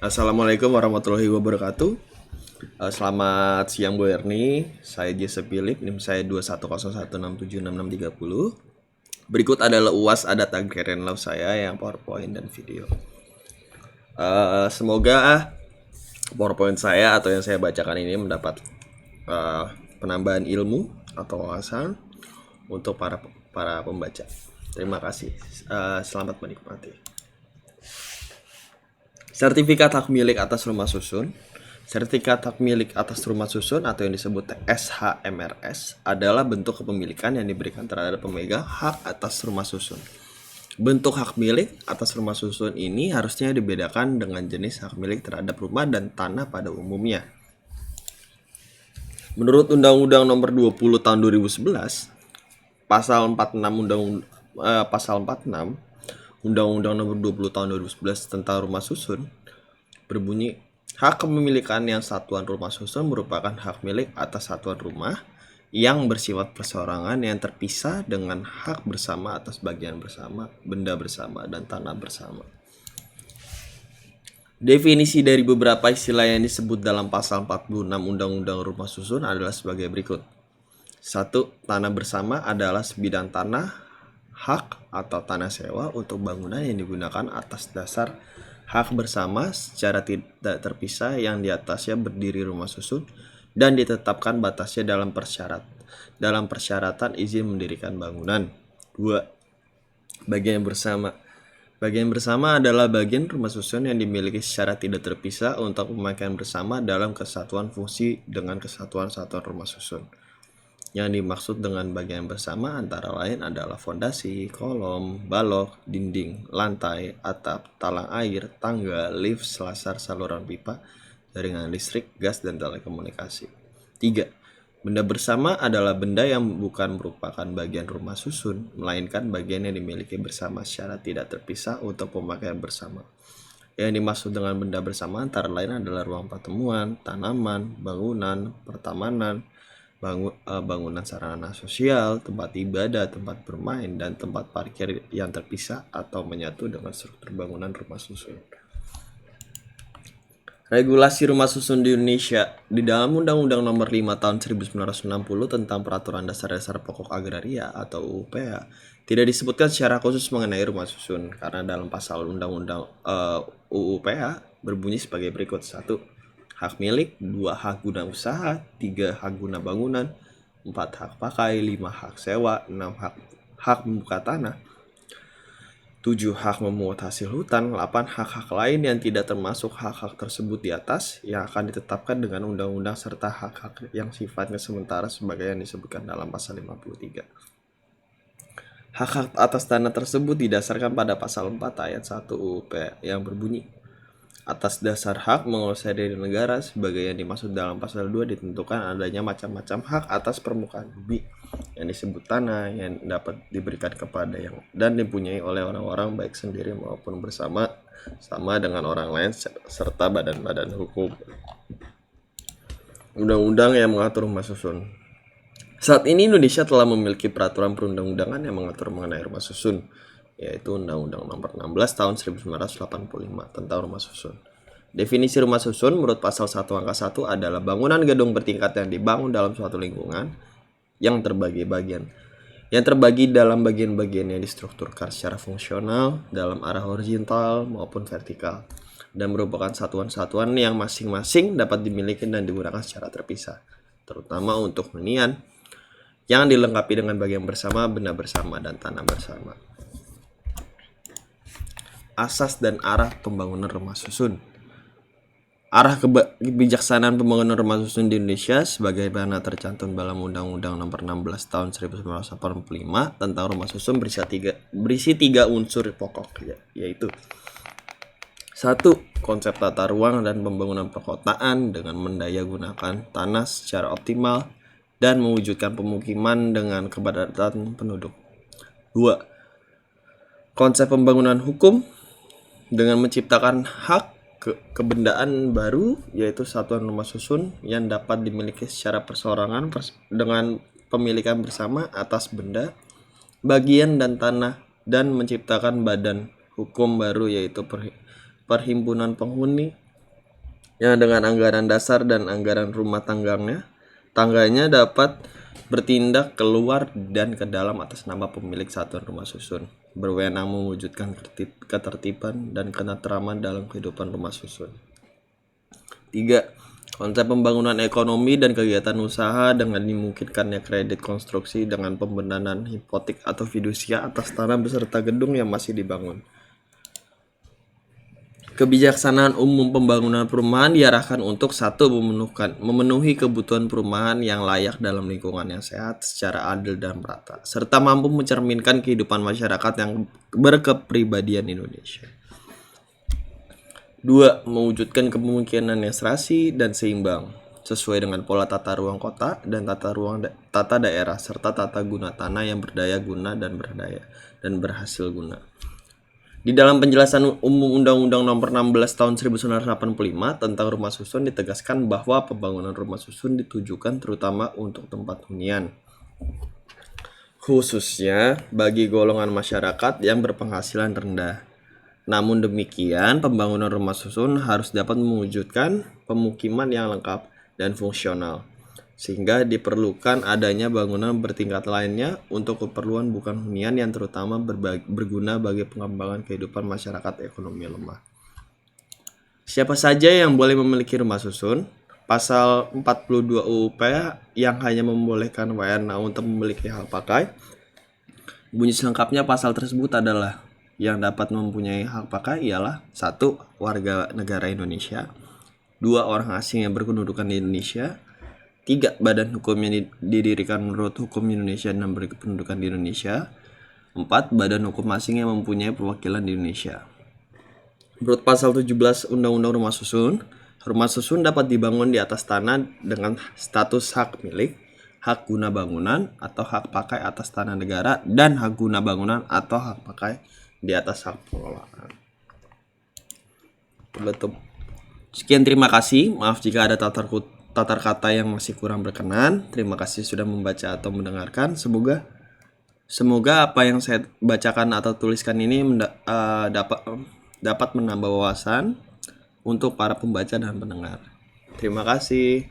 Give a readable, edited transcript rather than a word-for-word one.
Assalamualaikum warahmatullahi wabarakatuh. Selamat siang Bu Erni. Saya Jesse Philip, NIM saya 2101676630. Berikut adalah UAS adat agrarian law saya yang PowerPoint dan video. Semoga PowerPoint saya atau yang saya bacakan ini mendapat penambahan ilmu atau wawasan untuk para pembaca. Terima kasih. Selamat menikmati. Sertifikat hak milik atas rumah susun. Sertifikat hak milik atas rumah susun atau yang disebut SHMRS adalah bentuk kepemilikan yang diberikan terhadap pemegang hak atas rumah susun. Bentuk hak milik atas rumah susun ini harusnya dibedakan dengan jenis hak milik terhadap rumah dan tanah pada umumnya. Menurut Undang-Undang Nomor 20 Tahun 2011, Pasal 46 Undang-Undang Nomor 20 Tahun 2011 tentang rumah susun berbunyi, hak kepemilikan yang satuan rumah susun merupakan hak milik atas satuan rumah yang bersifat perseorangan yang terpisah dengan hak bersama atas bagian bersama, benda bersama, dan tanah bersama. Definisi dari beberapa istilah yang disebut dalam pasal 46 Undang-Undang Rumah Susun adalah sebagai berikut. 1. Tanah bersama adalah sebidang tanah, hak atau tanah sewa untuk bangunan yang digunakan atas dasar hak bersama secara tidak terpisah yang di atasnya berdiri rumah susun dan ditetapkan batasnya dalam persyaratan izin mendirikan bangunan. 2. Bagian bersama. Bagian bersama adalah bagian rumah susun yang dimiliki secara tidak terpisah untuk pemakaian bersama dalam kesatuan fungsi dengan kesatuan-satuan rumah susun. Yang dimaksud dengan bagian bersama antara lain adalah fondasi, kolom, balok, dinding, lantai, atap, talang air, tangga, lift, selasar saluran pipa, jaringan listrik, gas, dan telekomunikasi. 3. Benda bersama adalah benda yang bukan merupakan bagian rumah susun, melainkan bagian yang dimiliki bersama secara tidak terpisah untuk pemakaian bersama. Yang dimaksud dengan benda bersama antara lain adalah ruang pertemuan, tanaman, bangunan, pertamanan, bangunan sarana sosial, tempat ibadah, tempat bermain, dan tempat parkir yang terpisah atau menyatu dengan struktur bangunan rumah susun. Regulasi rumah susun di Indonesia. Di dalam Undang-Undang Nomor 5 Tahun 1960 tentang Peraturan Dasar-Dasar Pokok Agraria atau UUPA tidak disebutkan secara khusus mengenai rumah susun karena dalam pasal Undang-Undang UUPA berbunyi sebagai berikut. 1. Hak milik, 2 hak guna usaha, 3 hak guna bangunan, 4 hak pakai, 5 hak sewa, 6 hak membuka tanah, 7 hak memungut hasil hutan, 8 hak-hak lain yang tidak termasuk hak-hak tersebut di atas yang akan ditetapkan dengan undang-undang serta hak-hak yang sifatnya sementara sebagai yang disebutkan dalam pasal 53. Hak-hak atas tanah tersebut didasarkan pada pasal 4 ayat 1 UUP yang berbunyi, atas dasar hak menguasai dari negara sebagai yang dimaksud dalam pasal 2 ditentukan adanya macam-macam hak atas permukaan bumi yang disebut tanah yang dapat diberikan kepada yang dan dipunyai oleh orang-orang baik sendiri maupun bersama sama dengan orang lain serta badan-badan hukum. Undang-undang yang mengatur rumah susun. Saat ini Indonesia telah memiliki peraturan perundang-undangan yang mengatur mengenai rumah susun, yaitu Undang-Undang Nomor 16 Tahun 1985 tentang rumah susun. Definisi rumah susun menurut pasal 1 angka 1 adalah bangunan gedung bertingkat yang dibangun dalam suatu lingkungan yang terbagi dalam bagian-bagian yang distrukturkan secara fungsional dalam arah horizontal maupun vertikal dan merupakan satuan-satuan yang masing-masing dapat dimiliki dan digunakan secara terpisah, terutama untuk hunian yang dilengkapi dengan bagian bersama, benda bersama, dan tanah bersama. Asas dan arah pembangunan rumah susun. Arah kebijaksanaan pembangunan rumah susun di Indonesia sebagaimana tercantum dalam Undang-Undang Nomor 16 Tahun 1985 tentang rumah susun berisi tiga unsur pokok, yaitu 1. Konsep tata ruang dan pembangunan perkotaan dengan mendaya gunakan tanah secara optimal dan mewujudkan pemukiman dengan kepadatan penduduk. 2. Konsep pembangunan hukum dengan menciptakan hak kebendaan baru, yaitu satuan rumah susun yang dapat dimiliki secara perseorangan dengan pemilikan bersama atas benda, bagian dan tanah, dan menciptakan badan hukum baru, yaitu perhimpunan penghuni yang dengan anggaran dasar dan anggaran rumah tangganya dapat bertindak keluar dan ke dalam atas nama pemilik satuan rumah susun, berwenang mewujudkan ketertiban dan ketentraman dalam kehidupan rumah susun. 3. Konsep pembangunan ekonomi dan kegiatan usaha dengan dimungkinkannya kredit konstruksi dengan pembenahan hipotek atau fidusia atas tanah beserta gedung yang masih dibangun. Kebijaksanaan umum pembangunan perumahan diarahkan untuk 1. Memenuhi kebutuhan perumahan yang layak dalam lingkungan yang sehat secara adil dan merata, serta mampu mencerminkan kehidupan masyarakat yang berkepribadian Indonesia. 2. Mewujudkan kemungkinan yang serasi dan seimbang sesuai dengan pola tata ruang kota dan tata daerah serta tata guna tanah yang berdaya guna dan berhasil guna. Di dalam penjelasan umum Undang-Undang Nomor 16 Tahun 1985 tentang rumah susun ditegaskan bahwa pembangunan rumah susun ditujukan terutama untuk tempat hunian, khususnya bagi golongan masyarakat yang berpenghasilan rendah. Namun demikian, pembangunan rumah susun harus dapat mewujudkan pemukiman yang lengkap dan fungsional, sehingga diperlukan adanya bangunan bertingkat lainnya untuk keperluan bukan hunian yang terutama berguna bagi pengembangan kehidupan masyarakat ekonomi lemah. Siapa saja yang boleh memiliki rumah susun? Pasal 42 UUP yang hanya membolehkan WNA untuk memiliki hak pakai. Bunyi selengkapnya pasal tersebut adalah yang dapat mempunyai hak pakai ialah 1. Warga negara Indonesia, 2. Orang asing yang berkedudukan di Indonesia, 3. Badan hukum yang didirikan menurut hukum Indonesia dan berkependudukan di Indonesia, 4. Badan hukum asing yang mempunyai perwakilan di Indonesia. Menurut pasal 17 Undang-Undang Rumah Susun dapat dibangun di atas tanah dengan status hak milik, hak guna bangunan atau hak pakai atas tanah negara, dan hak guna bangunan atau hak pakai di atas hak pengelolaan. Betul. Sekian, terima kasih. Maaf jika ada tatar kata yang masih kurang berkenan. Terima kasih sudah membaca atau mendengarkan. Semoga apa yang saya bacakan atau tuliskan ini dapat menambah wawasan untuk para pembaca dan pendengar. Terima kasih.